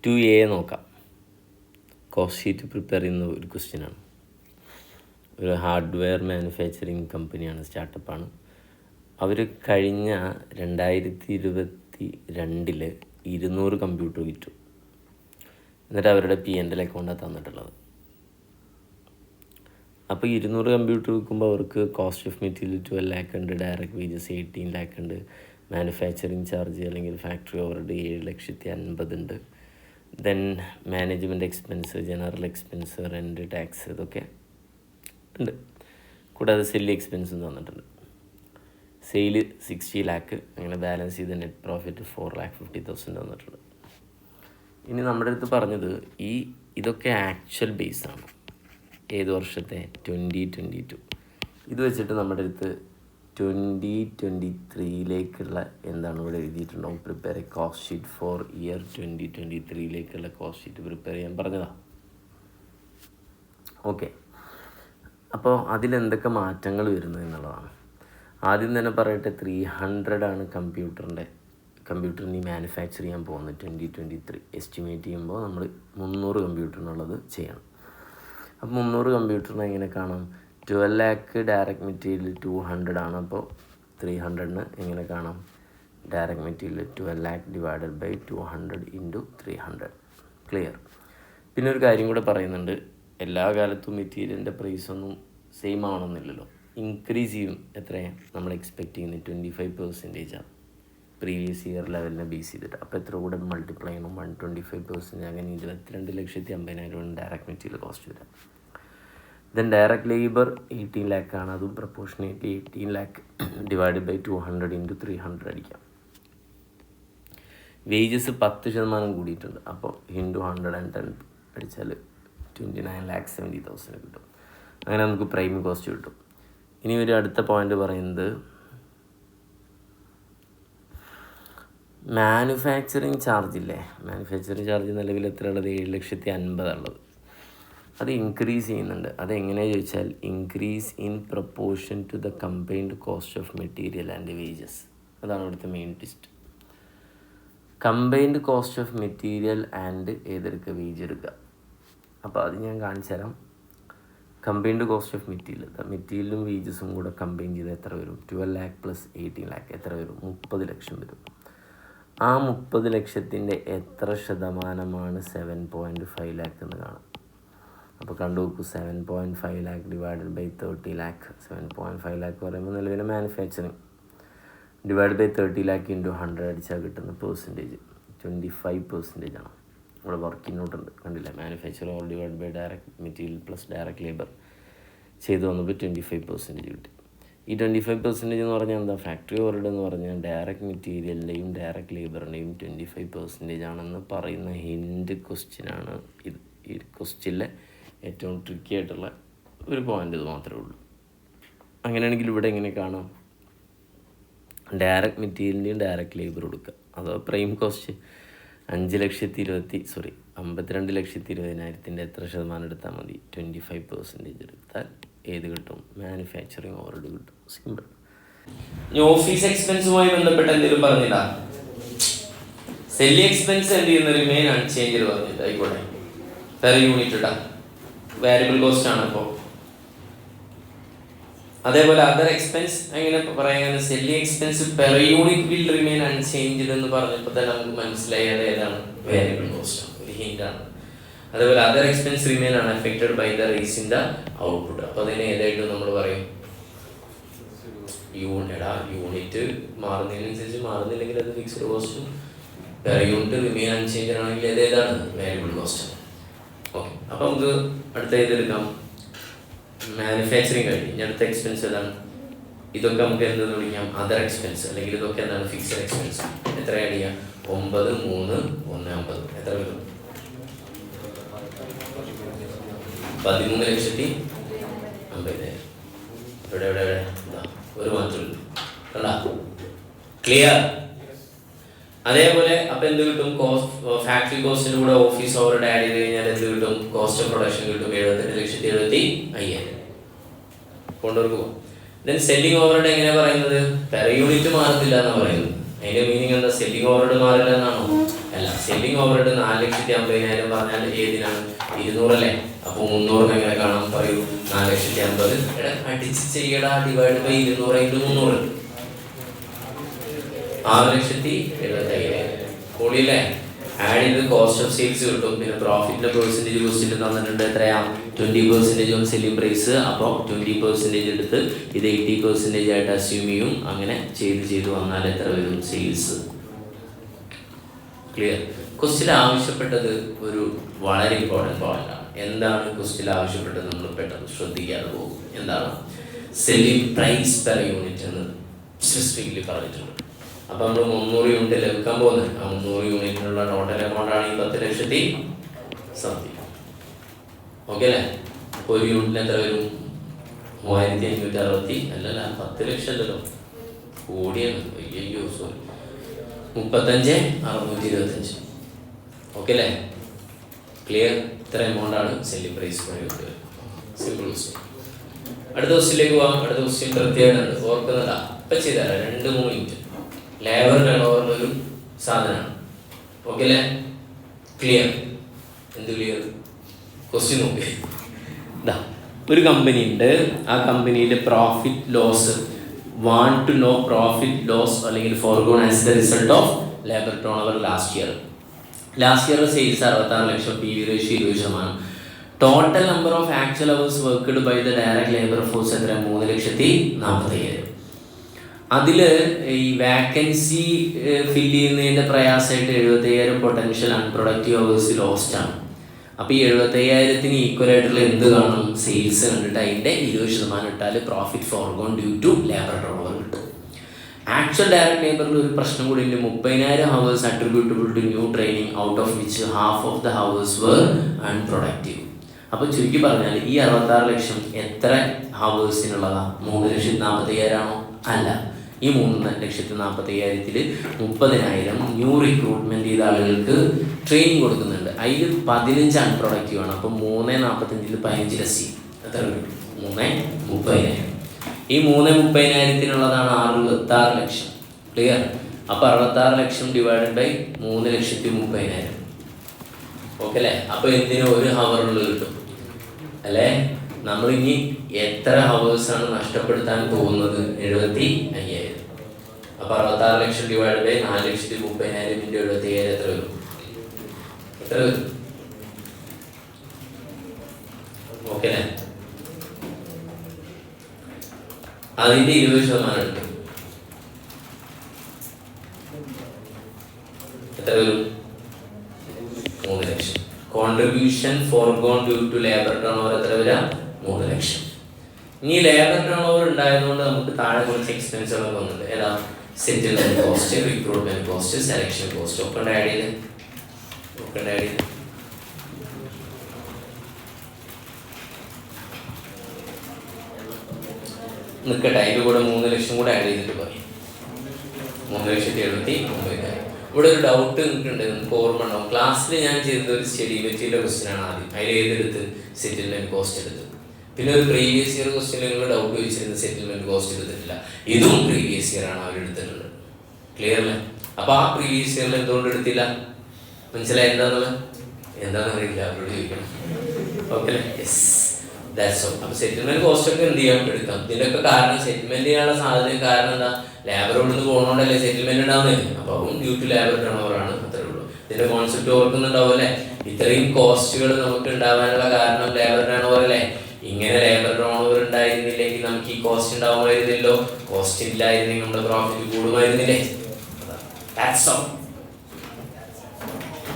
2A നോക്കാം. Cost sheet prepare ചെയ്യുന്ന ഒരു ക്വസ്റ്റ്യനാണ്. ഒരു ഹാർഡ്വെയർ മാനുഫാക്ചറിങ് കമ്പനിയാണ്, സ്റ്റാർട്ടപ്പാണ്. അവർ കഴിഞ്ഞ 2022 200 കമ്പ്യൂട്ടർ വിറ്റു. എന്നിട്ട് അവരുടെ P&L അക്കൗണ്ടാണ് തന്നിട്ടുള്ളത്. അപ്പോൾ 200 കമ്പ്യൂട്ടർ വിൽക്കുമ്പോൾ അവർക്ക് കോസ്റ്റ് ഓഫ് മെറ്റീരിയൽ 12 lakh ഉണ്ട്, ഡയറക്റ്റ് വേജസ് 18 lakh ഉണ്ട്, മാനുഫാക്ചറിങ് ചാർജ് അല്ലെങ്കിൽ ഫാക്ടറി ഓവർഹെഡ് 7,50,000 ഉണ്ട്, then management expense, general expense, rent, tax ഇതൊക്കെ ഉണ്ട്. കൂടാതെ സെല്ല് എക്സ്പെൻസും തന്നിട്ടുണ്ട്. സെയില് 60 lakh, അങ്ങനെ ബാലൻസ് ചെയ്ത് നെറ്റ് പ്രോഫിറ്റ് 4,50,000 തന്നിട്ടുണ്ട്. ഇനി നമ്മുടെ അടുത്ത് പറഞ്ഞത് ഇതൊക്കെ ആക്ച്വൽ ബേസാണ്. ഏത് വർഷത്തെ? 2022. ഇത് വെച്ചിട്ട് നമ്മുടെ അടുത്ത് 2023 എന്താണ് ഇവിടെ എഴുതിയിട്ടുണ്ടാവും, prepare a cost sheet for year 2023 cost sheet prepare ചെയ്യാൻ പറഞ്ഞതാണ്. ഓക്കെ, അപ്പോൾ അതിലെന്തൊക്കെ മാറ്റങ്ങൾ വരുന്നത് എന്നുള്ളതാണ്. ആദ്യം തന്നെ പറയട്ടെ, 300 കമ്പ്യൂട്ടറിന് മാനുഫാക്ചർ ചെയ്യാൻ പോകുന്നത് 2023. എസ്റ്റിമേറ്റ് ചെയ്യുമ്പോൾ നമ്മൾ 300 കമ്പ്യൂട്ടറിനുള്ളത് ചെയ്യണം. അപ്പോൾ 300 കമ്പ്യൂട്ടറിന് എങ്ങനെ കാണാം? 12 lakh ഡയറക്റ്റ് മെറ്റീരിയൽ 200 ആണ്. അപ്പോൾ 300 എങ്ങനെ കാണാം? Direct material 12 lakh divided by 200 into 300. Clear? പിന്നെ ഒരു കാര്യം കൂടെ പറയുന്നുണ്ട്, എല്ലാ കാലത്തും മെറ്റീരിയലിൻ്റെ പ്രൈസൊന്നും സെയിം ആവണമെന്നില്ലല്ലോ, ഇൻക്രീസ് ചെയ്യും. എത്രയാണ് നമ്മൾ എക്സ്പെക്റ്റ് ചെയ്യുന്നത്? 25% പ്രീവിയസ് ഇയർ ലെവലിനെ ബേസ് ചെയ്തിട്ട്. അപ്പോൾ എത്ര കൂടെ മൾട്ടിപ്ലൈ ചെയ്യണം? 125%. അങ്ങനെ 22,50,000 ഡയറക്റ്റ് മെറ്റീരിയൽ കോസ്റ്റ് വരാം. ദെൻ ഡയറക്റ്റ് ലേബർ 18 lakh ആണ്. അതും proportionately 18 lakh divide by 200 into 300 അടിക്കാം. വേജസ് 10% കൂടിയിട്ടുണ്ട്. അപ്പോൾ ഇൻറ്റു 110 അടിച്ചാൽ 29,70,000 കിട്ടും. അങ്ങനെ നമുക്ക് പ്രൈം കോസ്റ്റ് കിട്ടും. ഇനി ഒരു അടുത്ത പോയിന്റ് പറയുന്നത്, മാനുഫാക്ചറിങ് ചാർജില്ലേ, മാനുഫാക്ചറിങ് ചാർജ് നിലവിൽ എത്രയുള്ളത്? 7,50,000 ഉള്ളത്. അത് ഇൻക്രീസ് ചെയ്യുന്നുണ്ട്. അതെങ്ങനെയാണെന്ന് ചോദിച്ചാൽ, increase in proportion to the combined cost of material and wages. അതാണ് ഇവിടുത്തെ main twist. Combined cost of material and ഏതെടുക്കുക? വേജ് എടുക്കുക. അപ്പോൾ അത് ഞാൻ കാണിച്ചു തരാം. കമ്പൈൻഡ് കോസ്റ്റ് ഓഫ് മെറ്റീരിയലും വേജസും കൂടെ കമ്പൈൻ ചെയ്ത് എത്ര വരും? 12 lakh പ്ലസ് 18 lakh എത്ര വരും? 30 ലക്ഷം വരും. ആ 30 ലക്ഷത്തിൻ്റെ എത്ര ശതമാനമാണ് 7.5 lakh എന്ന് കാണാം. അപ്പോൾ കണ്ടു നോക്കൂ, 7.5 lakh divided by 30 lakh. 7.5 lakh പറയുമ്പോൾ നിലവിലെ manufacturing divide by 30 lakh into 100 അടിച്ചാൽ കിട്ടുന്ന പെർസെൻറ്റേജ് 25% ആണ്. ഇവിടെ വർക്കിംഗ് നോട്ട് ഉണ്ട്, കണ്ടില്ല? Manufacture all divide by direct material plus direct labour ചെയ്ത് വന്നപ്പോൾ 25% കിട്ടി. ഈ 25% എന്ന് പറഞ്ഞാൽ എന്താ? ഫാക്ടറി ഓവർഹെഡ് എന്ന് പറഞ്ഞാൽ ഡയറക്റ്റ് മെറ്റീരിയലിൻ്റെയും ഡയറക്റ്റ് ലേബറിൻ്റെയും 25% ആണെന്ന് പറയുന്ന ഹിൻഡ് ക്വസ്റ്റ്യനാണ് ഇത്. ഈ ക്വസ്റ്റ്യനിലെ ഏറ്റവും ട്രിക്കി ആയിട്ടുള്ള ഒരു പോയിൻ്റ് ഇത് മാത്രമേ ഉള്ളൂ. അങ്ങനെയാണെങ്കിൽ ഇവിടെ എങ്ങനെ കാണാം? ഡയറക്റ്റ് മെറ്റീരിയലിൻ്റെയും ഡയറക്റ്റ് ലേബർ കൊടുക്കുക. അതോ പ്രൈം കോസ്റ്റ് 52,20,000 എത്ര ശതമാനം എടുത്താൽ മതി? 25% എടുത്താൽ ഏത് കിട്ടും? മാനുഫാക്ചറിങ് ഓവർഹെഡ് കിട്ടും. സിമ്പിൾ. ഓഫീസ് എക്സ്പെൻസുമായി ബന്ധപ്പെട്ട് എന്തെങ്കിലും പറഞ്ഞില്ല? സെല്ലി എക്സ്പെൻസ് എന്ത് ചെയ്യുന്ന? റിമെയിൻ അൺചേഞ്ച് പറഞ്ഞില്ല. ആയിക്കോട്ടെ, പെർ യൂണിറ്റ് ഇടാം, വാരിയബിൾ കോസ്റ്റ് ആണ്. അപ്പോൾ അതേപോലെ അതർ എക്സ്പെൻസ് എങ്ങനെ പറയാൻ? Selling expense per unit will remain unchanged എന്ന് പറഞ്ഞപ്പോൾ തന്നെ നമുക്ക് മനസ്സിലായി അത് ഏതാണ്? വാരിയബിൾ കോസ്റ്റ് ആണ്. ഒരു ഹിൻ്റാണ്. അതേപോലെ അതർ എക്സ്പെൻസ് റിമെയിൻ ആണ് affected by the race in the output. അപ്പോൾ അതിനെ ഏതായിട്ട് നമ്മൾ പറയും? യൂണിറ്റ് മാറുന്നതിനനുസരിച്ച്, മാറുന്നില്ലെങ്കിൽ അത് ഫിക്സ്ഡ് കോസ്റ്റും, പെർ യൂണിറ്റ് റിമെയിൻ അൺചേഞ്ച്ഡ് ആണെങ്കിൽ ഏതാണ്? Variable cost. ഓക്കെ, അപ്പോൾ നമുക്ക് അടുത്ത ഏതെടുക്കാം? മാനുഫാക്ചറിങ് കഴിഞ്ഞ് അടുത്ത എക്സ്പെൻസ് ഏതാണ്? ഇതൊക്കെ നമുക്ക് എന്തെന്ന് വിളിക്കാം? Other expense. അല്ലെങ്കിൽ ഇതൊക്കെ എന്താണ്? Fixed expense. എത്ര ആഡ് ചെയ്യാം? 9, 3, 1, 50. എത്ര വരും? 13,50,000. ഇവിടെ ഒരു മാറ്റമില്ല. കണ്ടാ? ക്ലിയർ? അതേപോലെ അപ്പോൾ എന്ത് കിട്ടും? ഫാക്ടറി കോസ്റ്റിൻ്റെ കൂടെ ഓഫീസ് ഓവർഹെഡ് ആഡ് ചെയ്ത് കഴിഞ്ഞാൽ എന്ത് കിട്ടും? കോസ്റ്റ് ഓഫ് പ്രൊഡക്ഷൻ കിട്ടും 78,75,000. കൊണ്ടുവരുക. ദെൻ സെല്ലിംഗ് ഓവർഹെഡ് എങ്ങനെയാണ് പറയുന്നത്? പെർ യൂണിറ്റ് മാറത്തില്ല എന്നാണ് പറയുന്നത്. അതിന്റെ മീനിങ് എന്താ? സെല്ലിംഗ് ഓവർഹെഡ് മാറില്ല എന്നാണോ? അല്ല, സെല്ലിംഗ് ഓവർഹെഡ് 4,50,000 പറഞ്ഞാൽ ഏതിനാണ്? 200 അല്ലേ? അപ്പൊ 300 എങ്ങനെ കാണാൻ പറയൂ? 4,50,000 അടിച്ച് ചെയ്യടാ, ഡിവൈഡ് ബൈ 200 × 300 6,75,000 കൂടിയല്ലേ? ആഡ് ചെയ്ത് കോസ്റ്റ് ഓഫ് സെയിൽസ് കിട്ടും. പിന്നെ പ്രോഫിറ്റിന്റെ പെർസെന്റേജ് ക്വസ്റ്റ്യൻ തന്നിട്ടുണ്ട്. എത്രയാ? 20% ഓൺ സെല്ലിംഗ് പ്രൈസ്. അപ്പോൾ 20% എടുത്ത് ഇത് 80% ആയിട്ട് അസ്യൂം ചെയ്യും. അങ്ങനെ ചെയ്ത് വന്നാൽ എത്ര വരും സെയിൽസ്? ക്ലിയർ? ക്വസ്റ്റ്യൻ ആവശ്യപ്പെട്ടത് ഒരു വളരെ ഇമ്പോർട്ടൻറ്റ് പോയിന്റ് ആണ്. എന്താണ് ക്വസ്റ്റ്യൻ ആവശ്യപ്പെട്ടത്? നമ്മൾ പെട്ടെന്ന് ശ്രദ്ധിക്കാതെ പോകും. എന്താണ്? സെല്ലിംഗ് പ്രൈസ് പെർ യൂണിറ്റ് എന്ന് സ്പെസിഫിക്കലി പറഞ്ഞിട്ടുണ്ട്. അപ്പം നമ്മൾ 300 യൂണിറ്റ് ലഭിക്കാൻ പോകുന്നത്. ആ 300 യൂണിറ്റിനുള്ള ടോട്ടൽ എമൗണ്ട് ആണ് ഈ 10,00,000 സംതിങ്. ഓക്കെ അല്ലേ? അപ്പോൾ ഒരു യൂണിറ്റിന് എത്ര വരും? 3,560 അല്ലല്ല 10,00,000 അല്ലല്ലോ, കൂടിയാണ്. അയ്യോ സോറി, 35,625. ഓക്കെ അല്ലേ? ക്ലിയർ? ഇത്ര എമൗണ്ട് ആണ് selling price per unit. Simple question. അടുത്ത ക്വസ്റ്റ്യനിലേക്ക് പോകാം. അടുത്ത ക്വസ്റ്റ്യൻ പ്രത്യേകത ഓർക്കുന്നില്ല, ഇപ്പം ചെയ്തുതരാം. 2-3 മിനിറ്റ്. ലേബർ ടേൺ ഓവറിനൊരു സാധനമാണ്. ഓക്കെ അല്ലേ? ക്ലിയർ? എന്ത് ക്ലിയർ? ക്വസ്റ്റ്യൻ നോക്കി. ഇതാ ഒരു കമ്പനി ഉണ്ട്. ആ കമ്പനിയുടെ profit loss want to know profit loss അല്ലെങ്കിൽ forgone as the result of labour turn over last year sales 66 lakh, PV ratio 20%. Total number of actual hours worked by the direct labour force എത്ര? 3,40,000. അതിൽ ഈ vacancy fill ചെയ്യുന്നതിൻ്റെ പ്രയാസമായിട്ട് 75,000 potential unproductive hours lost ആണ്. അപ്പോൾ ഈ 75,000 ഈക്വലായിട്ടുള്ള എന്ത് കാണും? സെയിൽസ് കണ്ടിട്ട് അതിൻ്റെ 20% ഇട്ടാൽ profit forgone due to labour turn over കിട്ടും. ആക്ച്വൽ ഡയറക്ട് ലേബറിൽ ഒരു പ്രശ്നം കൂടി ഉണ്ട്. 30,000 hours attributable to new training, out of which half of the hours were unproductive. അപ്പോൾ ചുരുക്കി പറഞ്ഞാൽ ഈ 66 ലക്ഷം എത്ര ഹവേഴ്സിനുള്ളതാണ്? 3,40,000 ആണോ? അല്ല, ഈ 3,40,000 30,000 ന്യൂ റിക്രൂട്ട്മെൻറ്റ് ചെയ്ത ആളുകൾക്ക് ട്രെയിനിങ് കൊടുക്കുന്നുണ്ട്. അതിൽ 15 അൺപ്രൊഡക്റ്റീവ് ആണ്. അപ്പം 3,45 15 ലസ്സി എത്ര വരും? 3,30,000. ഈ 3,30,000 66 ലക്ഷം. ക്ലിയർ? അപ്പോൾ 66 ലക്ഷം ഡിവൈഡഡ് ബൈ 3,30,000. ഓക്കെ അല്ലേ? അപ്പോൾ എന്തിനും ഒരു ഹവറിൽ കിട്ടും അല്ലേ? നമ്മളിനി എത്ര ഹവേഴ്സാണ് നഷ്ടപ്പെടുത്താൻ പോകുന്നത്? 75,000. അപ്പോൾ 66 ലക്ഷം ഡിവൈഡ് ബൈ 4,30,000 × 75,000 എത്ര വരും? ഓക്കെ അല്ലേ? അതിൻ്റെ 20% ഉണ്ട്. എത്ര വരും? 3 lakh. Contribution forgone due to labour turn over എത്ര വരാം? 3 ലക്ഷം. ഇനി ലേബർ ടേൺ ഓവർ ഉണ്ടായതുകൊണ്ട് നമുക്ക് താഴെ കുറച്ച് എക്സ്പെൻസുകളൊക്കെ വന്നിട്ടുണ്ട്. ഏതാ? Settlement cost, recruitment cost, selection cost ഒക്കെ ആഡ് ചെയ്ത് നിൽക്കട്ടെ. അതിൻ്റെ കൂടെ 3 ലക്ഷം കൂടെ ആഡ് ചെയ്തിട്ട് പോയി. 3,79,000. ഇവിടെ ഒരു ഡൗട്ട് നിൽക്കുന്നുണ്ട്, നിങ്ങൾക്ക് ഓർമ്മ ഉണ്ടാവും. ക്ലാസ്സിൽ ഞാൻ ചെയ്തത് ഒരു സ്റ്റഡി മെറ്റീരിയൽ ക്വസ്റ്റ്യൻ ആണ്. ആദ്യം അതിൽ ഏതെടുത്ത്? സെറ്റിൽമെന്റ് കോസ്റ്റ് എടുത്ത്. പിന്നെ ഒരു പ്രീവിയസ് ഇയർ ക്വസ്റ്റ്യൻ നിങ്ങൾ ഡൗട്ട് ചോദിച്ചിരുന്നത് സെറ്റിൽമെന്റ് കോസ്റ്റ് എടുത്തിട്ടില്ല. ഇതും പ്രീവിയസ് ഇയർ ആണ് അവരെടുത്തിട്ടുള്ളത്. ക്ലിയർ അല്ലേ? അപ്പോൾ ആ പ്രീവിയസ് ഇയറിൽ എന്തുകൊണ്ട് എടുത്തില്ല? മനസ്സിലായി എന്താണെന്ന് അറിയില്ല, അവരോട് ചോദിക്കണം. ഓക്കെ അല്ലേ? Yes, that's all. അപ്പോൾ സെറ്റിൽമെന്റ് കോസ്റ്റ് ഒക്കെ എന്ത് ചെയ്യാൻ എടുക്കാം. ഇതിൻ്റെയൊക്കെ കാരണം സെറ്റിൽമെന്റ് ചെയ്യാനുള്ള സാധ്യത കാരണം എന്താ? ലേബർ ഇവിടുന്ന് പോകണോണ്ടല്ലേ സെറ്റിൽമെന്റ് ഉണ്ടാവുന്നത്. അപ്പോൾ due to labour turn over ആണ്. അത്രേ ഉള്ളൂ. ഇതിന്റെ കോൺസെപ്റ്റ് ഓർക്കുന്നുണ്ടാവും അല്ലേ? ഇത്രയും കോസ്റ്റുകൾ നമുക്ക് ഉണ്ടാവാനുള്ള കാരണം ലേബർ ടേൺ ഓവർ അല്ലേ? ഇങ്ങനെ ലേബർ ടേൺ ഓവർ ഉണ്ടായിരുന്നില്ലെങ്കിൽ നമുക്ക് ഈ കോസ്റ്റ് ഉണ്ടാവുമായിരുന്നില്ലോ. കോസ്റ്റ് ഇല്ലായിരുന്നെങ്കിൽ നമ്മുടെ പ്രോഫിറ്റ് കൂടുമായിരുന്നില്ലേ? That's all.